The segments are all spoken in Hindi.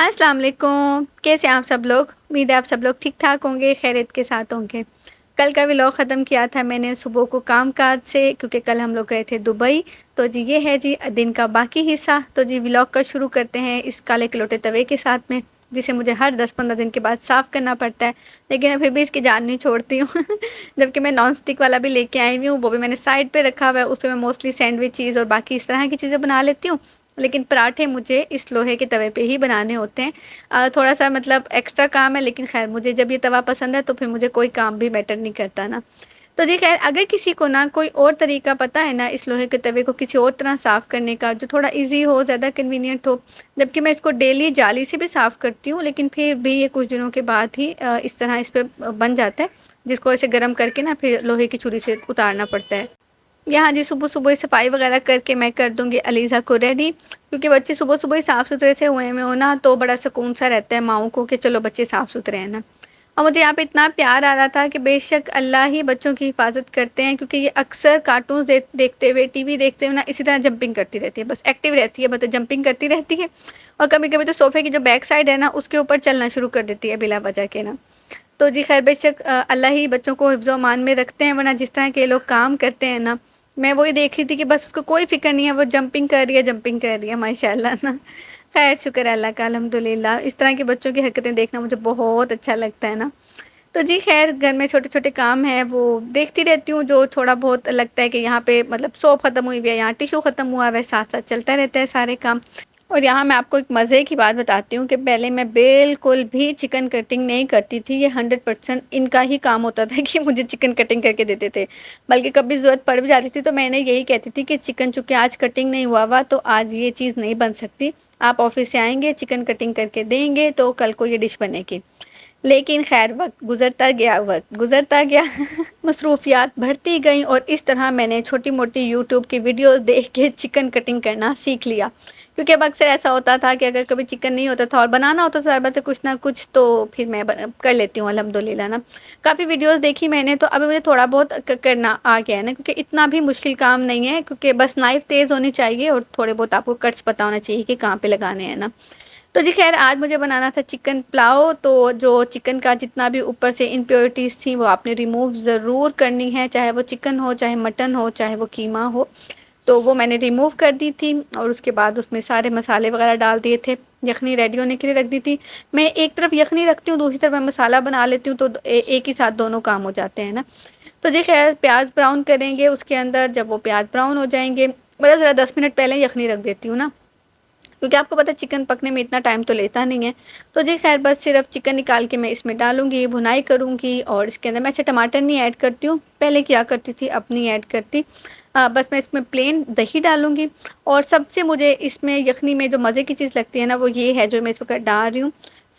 अस्सलाम वालेकुम। कैसे हैं आप सब लोग? उम्मीद है आप सब लोग ठीक ठाक होंगे, खैरियत के साथ होंगे। कल का व्लॉग ख़त्म किया था मैंने सुबह को काम-काज से, क्योंकि कल हम लोग गए थे दुबई। तो जी ये है जी दिन का बाकी हिस्सा। तो जी व्लॉग का शुरू करते हैं इस काले कलोटे तवे के साथ में, जिसे मुझे हर 10-15 दिन के बाद साफ़ करना पड़ता है, लेकिन फिर भी इसकी जान नहीं छोड़ती हूँ। जबकि मैं नॉन स्टिक वाला भी लेके आई हुई हूँ, वो भी मैंने साइड पे रखा हुआ है। उस पे मैं मोस्टली सैंडविचेज़ और बाकी इस तरह की चीज़ें बना लेती हूँ, लेकिन पराठे मुझे इस लोहे के तवे पे ही बनाने होते हैं। थोड़ा-सा मतलब एक्स्ट्रा काम है, लेकिन ख़ैर मुझे जब ये तवा पसंद है तो फिर मुझे कोई काम भी मैटर नहीं करता ना। तो जी ख़ैर, अगर किसी को ना कोई और तरीका पता है ना इस लोहे के तवे को किसी और तरह साफ़ करने का, जो थोड़ा ईज़ी हो, ज़्यादा कन्वीनिएंट हो, जबकि मैं इसको डेली जाली से भी साफ़ करती हूँ, लेकिन फिर भी ये कुछ दिनों के बाद ही इस तरह इस पे बन जाता है, जिसको ऐसे गरम करके ना फिर लोहे की छुरी से उतारना पड़ता है। यहाँ जी सुबह-सुबह सफाई वगैरह करके मैं कर दूँगी अलीज़ा को रेडी, क्योंकि बच्चे सुबह-सुबह ही साफ़-सुथरे से हुए में हो ना, तो बड़ा सुकून सा रहता है माँओं को कि चलो बच्चे साफ़-सुथरे हैं ना। और मुझे यहाँ पे इतना प्यार आ रहा था कि बेशक अल्लाह ही बच्चों की हिफ़ाज़त करते हैं, क्योंकि ये अक्सर कार्टून्स देखते हुए, टीवी देखते हुए ना इसी तरह जंपिंग करती रहती है, बस एक्टिव रहती है, मतलब जंपिंग करती रहती है। और कभी-कभी तो सोफ़े की जो बैक साइड है ना, उसके ऊपर चलना शुरू कर देती है बिला वजह के ना। तो जी ख़ैर, बेशक अल्लाह ही बच्चों को हिफ्ज़ ओ अमान में रखते हैं, वरना जिस तरह के लोग काम करते हैं ना, मैं वही देख रही थी कि बस उसको कोई फ़िक्र नहीं है, वो जंपिंग कर रही है माशाअल्लाह ना। ख़ैर शुक्र है अल्लाह का, अल्हम्दुलिल्लाह। इस तरह के बच्चों की हरकतें देखना मुझे बहुत अच्छा लगता है ना। तो जी ख़ैर, घर में छोटे-छोटे काम हैं वो देखती रहती हूँ, जो थोड़ा बहुत लगता है कि यहाँ पे मतलब सोप ख़त्म हुई हुई है, यहाँ टिश्यू ख़त्म हुआ हुआ है, साथ-साथ चलता रहता है सारे काम। और यहाँ मैं आपको एक मज़े की बात बताती हूँ कि पहले मैं बिल्कुल भी चिकन कटिंग नहीं करती थी। ये 100% इनका ही काम होता था कि मुझे चिकन कटिंग करके देते थे। बल्कि कभी ज़रूरत पड़ भी जाती थी तो मैं इन्हें यही कहती थी कि चिकन चूँकि आज कटिंग नहीं हुआ हुआ, तो आज ये चीज़ नहीं बन सकती। आप ऑफ़िस से आएँगे, चिकन कटिंग करके देंगे, तो कल को ये डिश बनेगी। लेकिन ख़ैर वक़्त गुज़रता गया मसरूफ़ियात बढ़ती गईं, और इस तरह मैंने छोटी-मोटी यूट्यूब की वीडियोज़ देख के चिकन कटिंग करना सीख लिया। क्योंकि अब अक्सर ऐसा होता था कि अगर कभी चिकन नहीं होता था और बनाना होता था अलबत्ता कुछ ना कुछ, तो फिर मैं कर लेती हूँ अल्हम्दुलिल्लाह ना। काफ़ी वीडियोज़ देखी मैंने, तो अभी मुझे थोड़ा बहुत करना आ गया है ना, क्योंकि इतना भी मुश्किल काम नहीं है, क्योंकि बस नाइफ़ तेज़ होनी चाहिए और थोड़े बहुत आपको कट्स पता होना चाहिए कि कहाँ पे लगाने हैं ना। तो जी ख़ैर, आज मुझे बनाना था चिकन पुलाव, तो जो चिकन का जितना भी ऊपर से इम्प्योरिटीज़ थी वो आपने रिमूव ज़रूर करनी है, चाहे वो चिकन हो, चाहे मटन हो, चाहे वो कीमा हो। तो वो मैंने रिमूव कर दी थी, और उसके बाद उसमें सारे मसाले वग़ैरह डाल दिए थे। यख़नी रेडी होने के लिए रख दी थी। मैं एक तरफ यख़नी रखती हूँ, दूसरी तरफ मैं मसाला बना लेती हूँ, तो एक ही साथ दोनों काम हो जाते हैं ना। तो जी ख़ैर, प्याज़ ब्राउन करेंगे उसके अंदर, जब वो प्याज़ ब्राउन हो जाएँगे, मतलब ज़रा 10 मिनट पहले यख़नी रख देती हूँ ना, क्योंकि आपको पता है चिकन पकने में इतना टाइम तो लेता नहीं है। तो जी ख़ैर, बस सिर्फ़ चिकन निकाल के मैं इसमें डालूँगी, भुनाई करूँगी, और इसके अंदर मैं ऐसे टमाटर नहीं ऐड करती हूँ, पहले किया करती थी, अब नहीं ऐड करती। बस मैं इसमें प्लेन दही डालूँगी, और सबसे मुझे इसमें यख़नी में जो मज़े की चीज़ लगती है ना, वो ये है जो मैं इस वक़्त डाल रही हूँ,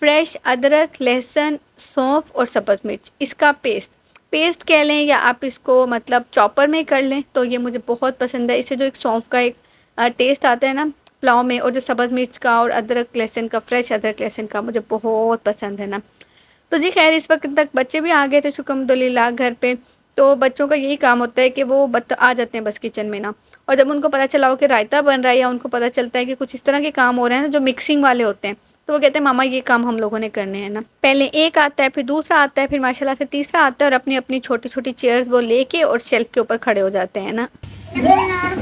फ्रेश अदरक, लहसुन, सौंफ और सब्ज़ मिर्च, इसका पेस्ट कह लें, या आप इसको मतलब चॉपर में कर लें, तो ये मुझे बहुत पसंद है। इससे जो एक सौंफ का एक टेस्ट आता है ना पुलाव में, और जो सब्ज़ मिर्च का और अदरक लहसुन का, फ्रेश अदरक लहसुन का, मुझे बहुत पसंद है ना। तो जी ख़ैर, इस वक़्त तक बच्चे भी आ गए थे शुक्रिल्लाह घर पे। तो बच्चों का यही काम होता है कि वो आ जाते हैं बस किचन में ना, और जब उनको पता चला हो कि रायता बन रहा है, या उनको पता चलता है कि कुछ इस तरह के काम हो रहे हैं ना जो मिक्सिंग वाले होते हैं, तो वो कहते हैं मामा ये काम हम लोगों ने करने हैं ना। पहले एक आता है, फिर दूसरा आता है, फिर माशाल्लाह से तीसरा आता है, और अपनी-अपनी छोटी-छोटी चेयर्स वो लेके और शेल्फ़ के ऊपर खड़े हो जाते हैं ना। हाँ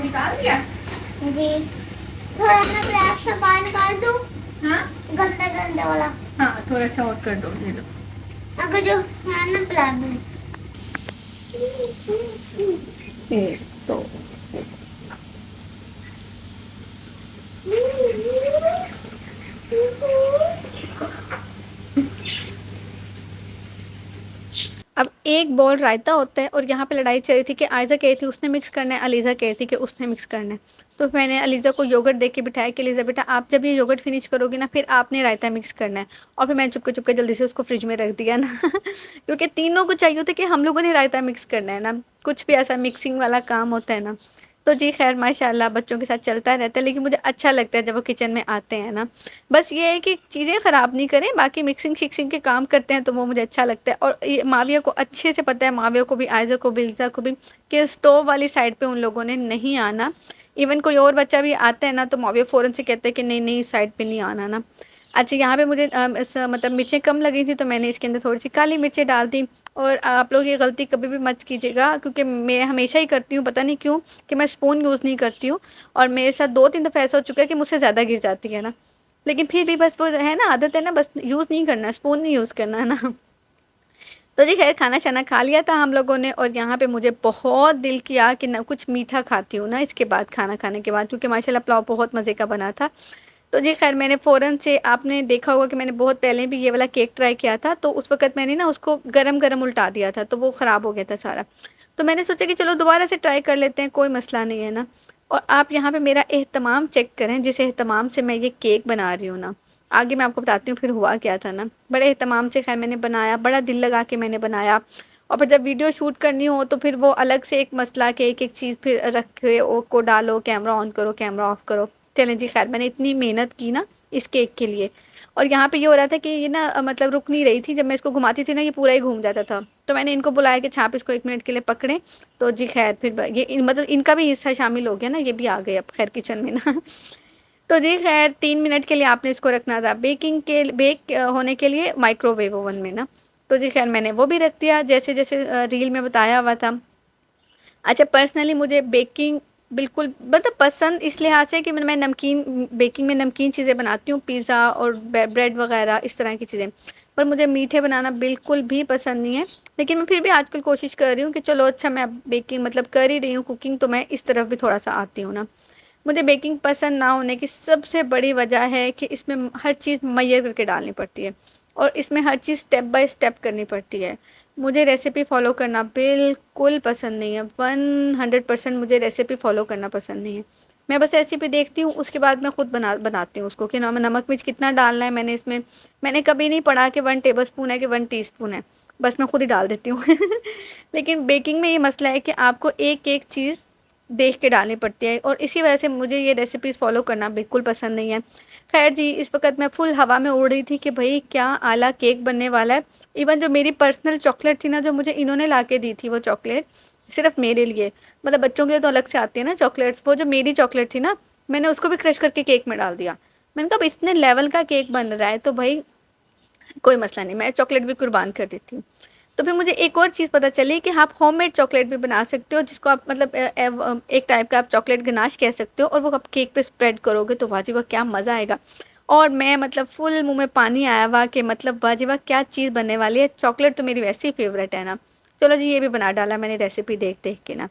निकाल दिया? जी, थोड़ा ना ब्लैक सा पानी निकाल दूँ, हाँ? गंदा गंदा वाला, हाँ, थोड़ा सा और कर दो, दे दो। अगर जो है ना पिला दूँ। 1, 2। अब एक बॉल रायता होता है, और यहाँ पे लड़ाई चल रही थी कि आयज़ा कह रही थी उसने मिक्स करना है, अलीज़ा कह रही थी कि उसने मिक्स करना है। तो मैंने अलीज़ा को योगर्ट दे के बिठाया कि अलीज़ा बेटा, आप जब ये योगर्ट फिनिश करोगी ना, फिर आपने रायता मिक्स करना है। और फिर मैंने चुपके-चुपके जल्दी से उसको फ्रिज में रख दिया ना, क्योंकि तीनों को चाहिए होता है कि हम लोगों ने रायता मिक्स करना है ना, कुछ भी ऐसा मिक्सिंग वाला काम होता है ना। तो जी खैर माशाल्लाह बच्चों के साथ चलता रहता है, लेकिन मुझे अच्छा लगता है जब वो किचन में आते हैं ना। बस ये है कि चीज़ें ख़राब नहीं करें, बाकी मिक्सिंग-शिक्सिंग के काम करते हैं तो वो मुझे अच्छा लगता है। और ये माविया को अच्छे से पता है, माविया को भी, आयज़ा को भी, इल्ज़ा को भी, कि स्टोव वाली साइड पे उन लोगों ने नहीं आना। इवन कोई और बच्चा भी आता है ना तो माविया फ़ौरन से कहता है कि नहीं, नहीं इस साइड पे नहीं आना ना। अच्छा, यहाँ पे मुझे मतलब मिर्चें कम लगी थी तो मैंने इसके अंदर थोड़ी-सी काली मिर्चें डाल दी। और आप लोग ये गलती कभी भी मत कीजिएगा, क्योंकि मैं हमेशा ही करती हूँ, पता नहीं क्यों, कि मैं स्पून यूज़ नहीं करती हूँ। और मेरे साथ 2-3 दफ़ा ऐसा हो चुका है कि मुझसे ज़्यादा गिर जाती है ना। लेकिन फिर भी बस वो है ना, आदत है ना, बस यूज़ नहीं करना, स्पून नहीं यूज़ करना है ना। तो जी खैर खाना-शाना खा लिया था हम लोगों ने, और यहाँ पे मुझे बहुत दिल किया कि ना कुछ मीठा खाती हूँ ना इसके बाद, खाना खाने के बाद, क्योंकि माशाल्लाह पुलाव बहुत मज़े का बना था। तो जी खैर मैंने फ़ौरन से, आपने देखा होगा कि मैंने बहुत पहले भी ये वाला केक ट्राई किया था, तो उस वक़्त मैंने ना उसको गरम-गरम उल्टा दिया था, तो वो ख़राब हो गया था सारा। तो मैंने सोचा कि चलो दोबारा से ट्राई कर लेते हैं, कोई मसला नहीं है ना। और आप यहाँ पे मेरा एहतमाम चेक करें, जिस एहतमाम से मैं ये केक बना रही हूँ ना, आगे मैं आपको बताती हूँ फिर हुआ क्या था ना। बड़े एहतमाम से खैर मैंने बनाया, बड़ा दिल लगा के मैंने बनाया। और फिर जब वीडियो शूट करनी हो तो फिर वो अलग से एक मसला, कि एक-एक चीज़ फिर रख के ओ को डालो, कैमरा ऑन करो, कैमरा ऑफ करो। चलें जी खैर, मैंने इतनी मेहनत की ना इस केक के लिए। और यहाँ पे ये हो रहा था कि ये ना मतलब रुक नहीं रही थी, जब मैं इसको घुमाती थी ना ये पूरा ही घूम जाता था। तो मैंने इनको बुलाया कि अच्छा आप इसको 1 मिनट के लिए पकड़ें। तो जी खैर फिर ये मतलब इनका भी हिस्सा शामिल हो गया ना, ये भी आ गए अब खैर किचन में ना। तो जी खैर 3 मिनट के लिए आपने इसको रखना था बेक होने के लिए माइक्रोवेव ओवन में ना। तो जी खैर मैंने वो भी रख दिया जैसे-जैसे रील में बताया हुआ था। अच्छा, पर्सनली मुझे बेकिंग बिल्कुल मतलब पसंद इस लिहाज से कि मैं नमकीन, बेकिंग में नमकीन चीज़ें बनाती हूँ, पिज़्ज़ा और ब्रेड वग़ैरह इस तरह की चीज़ें। पर मुझे मीठे बनाना बिल्कुल भी पसंद नहीं है। लेकिन मैं फिर भी आजकल कोशिश कर रही हूँ कि चलो अच्छा, मैं बेकिंग मतलब कर ही रही हूँ कुकिंग, तो मैं इस तरफ भी थोड़ा-सा आती हूँ ना। मुझे बेकिंग पसंद ना होने की सबसे बड़ी वजह है कि इसमें हर चीज़ मुहैया करके डालनी पड़ती है, और इसमें हर चीज़ स्टेप बाय स्टेप करनी पड़ती है। मुझे रेसिपी फ़ॉलो करना बिल्कुल पसंद नहीं है, 100% मुझे रेसिपी फ़ॉलो करना पसंद नहीं है। मैं बस रेसिपी देखती हूँ, उसके बाद मैं खुद बनाती हूँ उसको, कि नमक मिर्च कितना डालना है मैंने इसमें। मैंने कभी नहीं पढ़ा कि 1 टेबलस्पून है कि 1 टीस्पून है, बस मैं खुद ही डाल देती हूँ। लेकिन बेकिंग में ये मसला है कि आपको एक-एक चीज़ देख के डालनी पड़ती है, और इसी वजह से मुझे ये रेसिपीज़ फ़ॉलो करना बिल्कुल पसंद नहीं है। ख़ैर जी, इस वक़्त मैं फुल हवा में उड़ रही थी कि भई क्या आला केक बनने वाला है। इवन जो मेरी पर्सनल चॉकलेट थी ना, जो मुझे इन्होंने ला के दी थी वो चॉकलेट, सिर्फ़ मेरे लिए, मतलब बच्चों के लिए तो अलग से आती है ना चॉकलेट्स, वो जो मेरी चॉकलेट थी ना, मैंने उसको भी क्रश करके केक में डाल दिया। मैंने कहा अब इतने लेवल का केक बन रहा है तो भई कोई मसला नहीं, मैं चॉकलेट भी कुर्बान कर देती हूँ। तो फिर मुझे एक और चीज़ पता चली कि आप होममेड चॉकलेट भी बना सकते हो, जिसको आप मतलब एक टाइप का आप चॉकलेट गनाश कह सकते हो, और वो आप केक पे स्प्रेड करोगे तो वाह जी वाह क्या मज़ा आएगा। और मैं मतलब फुल मुँह में पानी आया हुआ कि मतलब वाह जी वाह क्या चीज़ बनने वाली है। चॉकलेट तो मेरी वैसे ही फ़ेवरेट है ना। चलो जी, ये भी बना डाला मैंने रेसिपी देख-देख के ना।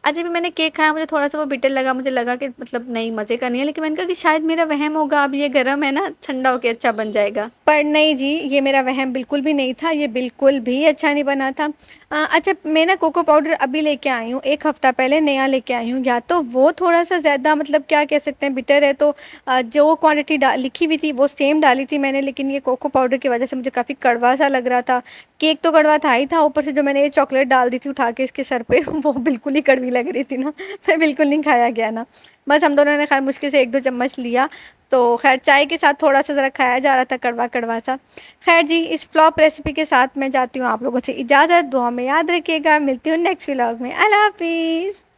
अच्छा, भी मैंने केक खाया, मुझे थोड़ा-सा वो बिटर लगा, मुझे लगा कि मतलब नहीं मज़े का नहीं है, लेकिन मैंने कहा कि शायद मेरा वहम होगा, अब ये गर्म है ना, ठंडा होके अच्छा बन जाएगा। पर नहीं जी, ये मेरा वहम बिल्कुल भी नहीं था, ये बिल्कुल भी अच्छा नहीं बना था। अच्छा, मैं ना कोको पाउडर अभी लेके आई हूँ, 1 हफ़्ता पहले नया लेके आई हूँ, या तो वो थोड़ा-सा ज़्यादा मतलब क्या कह सकते हैं बिटर है, तो जो क्वांटिटी लिखी हुई थी वो सेम डाली थी मैंने, लेकिन ये कोको पाउडर की वज़ह से मुझे काफ़ी कड़वा-सा लग रहा था। केक तो कड़वा था ही था, ऊपर से जो मैंने ये चॉकलेट डाल दी थी उठा के इसके सर पे, वो बिल्कुल ही कड़वी लग रही थी ना, मैं बिल्कुल नहीं खाया गया ना। बस हम दोनों ने खैर मुश्किल से 1-2 चम्मच लिया, तो खैर चाय के साथ थोड़ा-सा ज़रा खाया जा रहा था कड़वा-कड़वा सा। खैर जी, इस फ्लॉप रेसिपी के साथ मैं जाती हूँ आप लोगों से इजाज़त, दुआ में याद रखिएगा, मिलती हूँ नेक्स्ट व्लॉग में। अल्लाह हाफ़िज़।